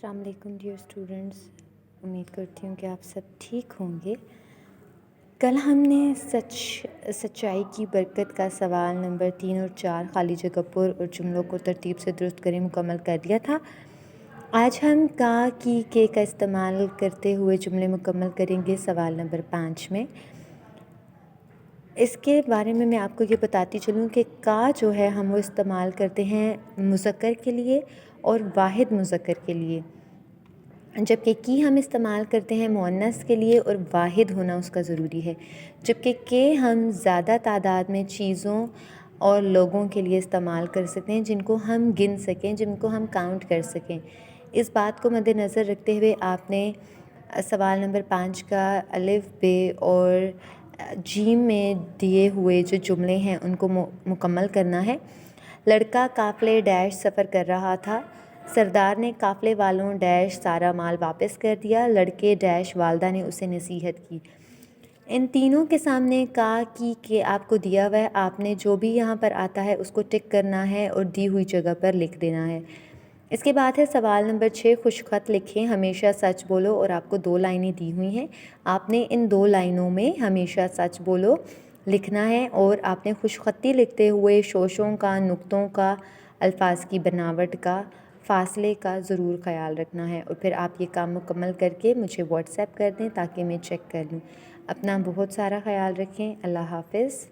अस्सलाम वालेकुम dear students. उम्मीद करती हूँ कि आप सब ठीक होंगे। कल हमने सच्चाई की बरकत का सवाल नंबर 3 और 4 खाली जगह पर और जुमलों को तरतीब से दुरुस्त करें मुकम्मल कर लिया था। आज हम का की के का इस्तेमाल करते हुए जुमले मुकम्मल करेंगे सवाल नंबर 5 में। इसके बारे में मैं आपको ये बताती चलूँ कि का जो है हम वो इस्तेमाल करते हैं मुज़क्कर के लिए और वाहिद मुज़क्कर के लिए, जबकि की हम इस्तेमाल करते हैं मुअन्नस के लिए और वाहिद होना उसका ज़रूरी है। जबकि के हम ज़्यादा तादाद में चीज़ों और लोगों के लिए इस्तेमाल कर सकते हैं जिनको हम गिन सकें, जिनको हम काउंट कर सकें। इस बात को मद्देनज़र रखते हुए आपने सवाल नंबर 5 का अलिफ बे और जीम में दिए हुए जो जुमले हैं उनको मुकम्मल करना है। लड़का काफ़िले डैश सफ़र कर रहा था। सरदार ने काफ़िले वालों डैश सारा माल वापस कर दिया। लड़के डैश वालदा ने उसे नसीहत की। इन तीनों के सामने का की के आपको दिया हुआ है। आपने जो भी यहाँ पर आता है उसको टिक करना है और दी हुई जगह पर लिख देना है। इसके बाद है सवाल नंबर 6, खुशखत लिखें, हमेशा सच बोलो। और आपको 2 लाइनें दी हुई हैं। आपने इन 2 लाइनों में हमेशा सच बोलो लिखना है और आपने खुशखती लिखते हुए शोशों का, नुक्तों का, अल्फाज की बनावट का, फ़ासले का ज़रूर ख़याल रखना है। और फिर आप ये काम मुकम्मल करके मुझे व्हाट्सएप कर दें ताकि मैं चेक कर लूँ। अपना बहुत सारा ख़याल रखें। अल्लाह हाफ़िज़।